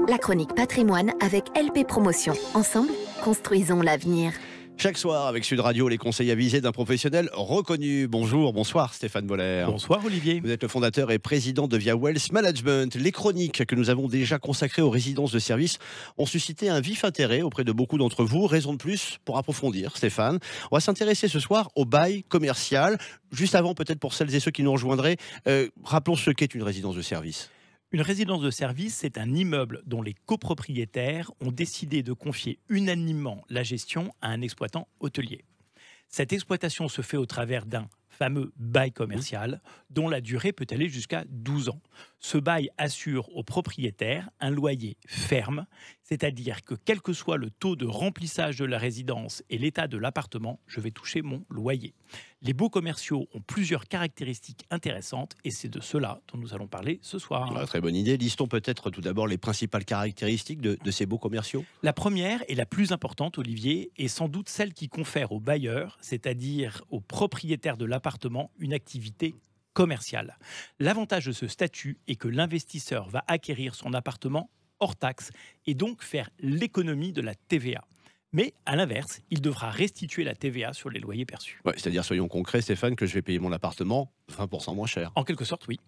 La chronique patrimoine avec LP Promotion. Ensemble, construisons l'avenir. Chaque soir, avec Sud Radio, les conseils avisés d'un professionnel reconnu. Bonsoir Stéphane Boller. Bonsoir Olivier. Vous êtes le fondateur et président de Via Wealth Management. Les chroniques que nous avons déjà consacrées aux résidences de service ont suscité un vif intérêt auprès de beaucoup d'entre vous. Raison de plus pour approfondir, Stéphane. On va s'intéresser ce soir au bail commercial. Juste avant, peut-être pour celles et ceux qui nous rejoindraient, rappelons ce qu'est une résidence de service. Une résidence de service, c'est un immeuble dont les copropriétaires ont décidé de confier unanimement la gestion à un exploitant hôtelier. Cette exploitation se fait au travers d'un fameux bail commercial dont la durée peut aller jusqu'à 12 ans. Ce bail assure aux propriétaires un loyer ferme, c'est-à-dire que quel que soit le taux de remplissage de la résidence et l'état de l'appartement, je vais toucher mon loyer. Les baux commerciaux ont plusieurs caractéristiques intéressantes et c'est de cela dont nous allons parler ce soir. Très bonne idée. Listons peut-être tout d'abord les principales caractéristiques de ces baux commerciaux. La première et la plus importante, Olivier, est sans doute celle qui confère au bailleur, c'est-à-dire au propriétaire de l'appartement, une activité commerciale. L'avantage de ce statut est que l'investisseur va acquérir son appartement hors taxe et donc faire l'économie de la TVA. Mais à l'inverse, il devra restituer la TVA sur les loyers perçus. Ouais, c'est-à-dire, soyons concrets, Stéphane, que je vais payer mon appartement 20% moins cher. En quelque sorte, oui.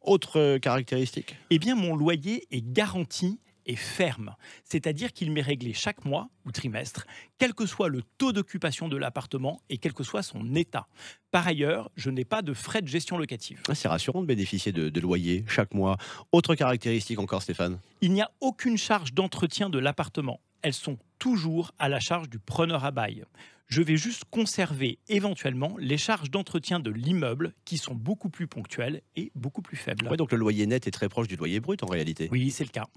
Autre caractéristique ? Eh bien, mon loyer est garanti et ferme, c'est-à-dire qu'il m'est réglé chaque mois ou trimestre, quel que soit le taux d'occupation de l'appartement et quel que soit son état. Par ailleurs, je n'ai pas de frais de gestion locative. C'est rassurant de bénéficier de loyer chaque mois. Autre caractéristique encore, Stéphane ? Il n'y a aucune charge d'entretien de l'appartement. Elles sont toujours à la charge du preneur à bail. Je vais juste conserver éventuellement les charges d'entretien de l'immeuble qui sont beaucoup plus ponctuelles et beaucoup plus faibles. Ouais, donc le loyer net est très proche du loyer brut en réalité. Oui, c'est le cas.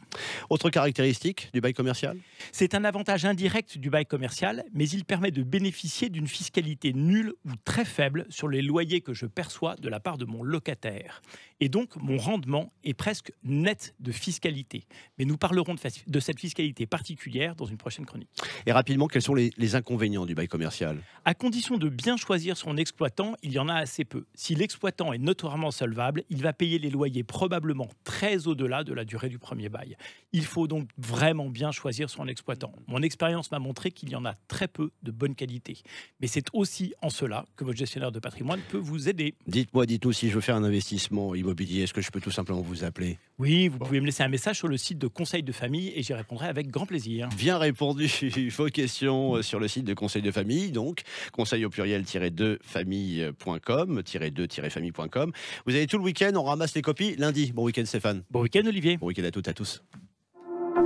Autre caractéristique du bail commercial ? C'est un avantage indirect du bail commercial, mais il permet de bénéficier d'une fiscalité nulle ou très faible sur les loyers que je perçois de la part de mon locataire. Et donc, mon rendement est presque net de fiscalité. Mais nous parlerons de cette fiscalité particulière dans une prochaine chronique. Et rapidement, quels sont les inconvénients du bail commercial ? À condition de bien choisir son exploitant, il y en a assez peu. Si l'exploitant est notoirement solvable, il va payer les loyers probablement très au-delà de la durée du premier bail. Il faut donc vraiment bien choisir son exploitant. Mon expérience m'a montré qu'il y en a très peu de bonne qualité. Mais c'est aussi en cela que votre gestionnaire de patrimoine peut vous aider. Dites-nous, si je veux faire un investissement immobilier, est-ce que je peux tout simplement vous appeler ? Oui, vous pouvez me laisser un message sur le site de Conseil de Famille et j'y répondrai avec grand plaisir. Bien répondu. Vos questions sur le site de Conseil de Famille. Donc, conseil au pluriel -2famille.com. Vous avez tout le week-end, on ramasse les copies lundi. Bon week-end Stéphane. Bon week-end Olivier. Bon week-end à toutes et à tous.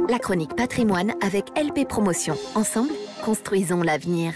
La chronique patrimoine avec LP Promotion. Ensemble, construisons l'avenir.